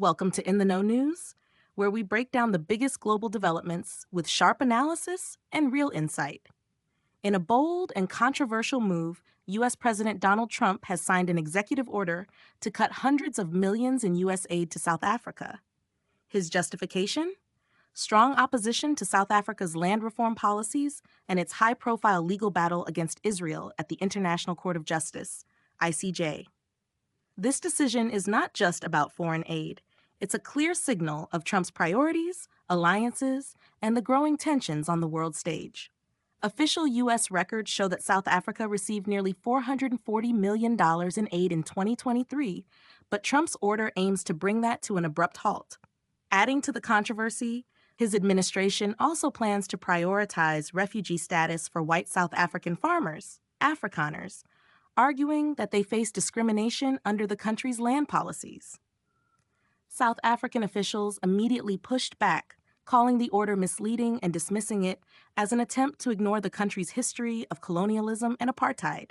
Welcome to In the Know News, where we break down the biggest global developments with sharp analysis and real insight. In a bold and controversial move, U.S. President Donald Trump has signed an executive order to cut hundreds of millions in U.S. aid to South Africa. His justification? Strong opposition to South Africa's land reform policies and its high-profile legal battle against Israel at the International Court of Justice, ICJ. This decision is not just about foreign aid. It's a clear signal of Trump's priorities, alliances, and the growing tensions on the world stage. Official U.S. records show that South Africa received nearly $440 million in aid in 2023, but Trump's order aims to bring that to an abrupt halt. Adding to the controversy, his administration also plans to prioritize refugee status for white South African farmers, Afrikaners, arguing that they face discrimination under the country's land policies. South African officials immediately pushed back, calling the order misleading and dismissing it as an attempt to ignore the country's history of colonialism and apartheid.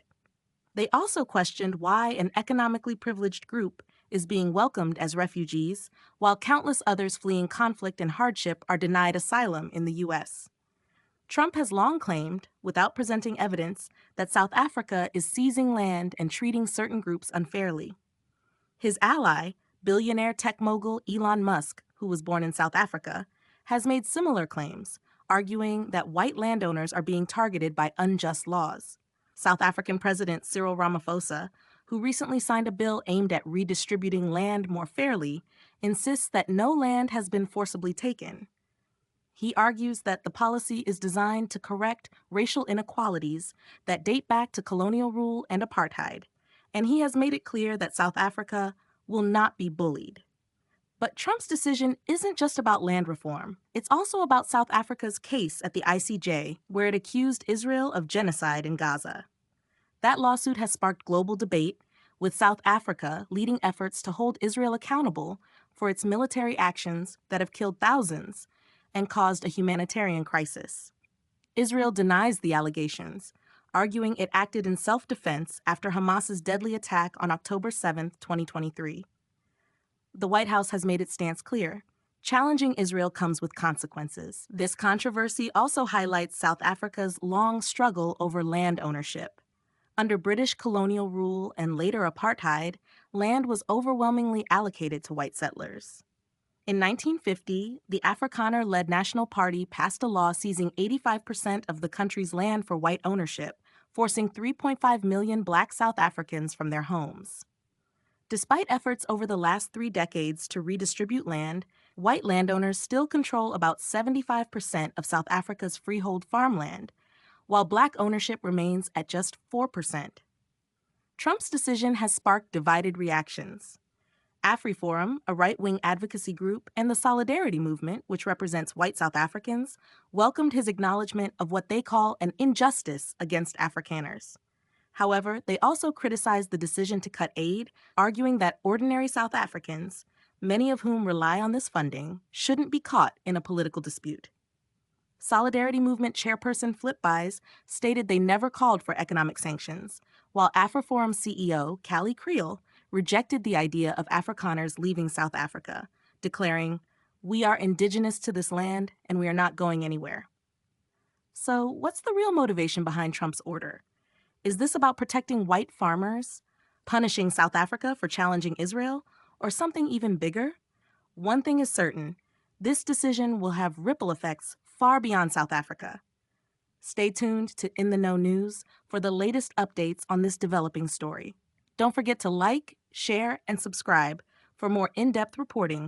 They also questioned why an economically privileged group is being welcomed as refugees, while countless others fleeing conflict and hardship are denied asylum in the U.S. Trump has long claimed, without presenting evidence, that South Africa is seizing land and treating certain groups unfairly. His ally, billionaire tech mogul Elon Musk, who was born in South Africa, has made similar claims, arguing that white landowners are being targeted by unjust laws. South African President Cyril Ramaphosa, who recently signed a bill aimed at redistributing land more fairly, insists that no land has been forcibly taken. He argues that the policy is designed to correct racial inequalities that date back to colonial rule and apartheid, and he has made it clear that South Africa will not be bullied. But Trump's decision isn't just about land reform. It's also about South Africa's case at the ICJ, where it accused Israel of genocide in Gaza. That lawsuit has sparked global debate, with South Africa leading efforts to hold Israel accountable for its military actions that have killed thousands and caused a humanitarian crisis. Israel denies the allegations, arguing it acted in self-defense after Hamas's deadly attack on October 7, 2023. The White House has made its stance clear. Challenging Israel comes with consequences. This controversy also highlights South Africa's long struggle over land ownership. Under British colonial rule and later apartheid, land was overwhelmingly allocated to white settlers. In 1950, the Afrikaner-led National Party passed a law seizing 85% of the country's land for white ownership, forcing 3.5 million Black South Africans from their homes. Despite efforts over the last 3 decades to redistribute land, white landowners still control about 75% of South Africa's freehold farmland, while Black ownership remains at just 4%. Trump's decision has sparked divided reactions. AfriForum, a right-wing advocacy group, and the Solidarity Movement, which represents white South Africans, welcomed his acknowledgement of what they call an injustice against Afrikaners. However, they also criticized the decision to cut aid, arguing that ordinary South Africans, many of whom rely on this funding, shouldn't be caught in a political dispute. Solidarity Movement chairperson Flip Buys stated they never called for economic sanctions, while AfriForum CEO Callie Creel rejected the idea of Afrikaners leaving South Africa, declaring, "We are indigenous to this land and we are not going anywhere." So, what's the real motivation behind Trump's order? Is this about protecting white farmers, punishing South Africa for challenging Israel, or something even bigger? One thing is certain: this decision will have ripple effects far beyond South Africa. Stay tuned to In the Know News for the latest updates on this developing story. Don't forget to like, share, and subscribe for more in-depth reporting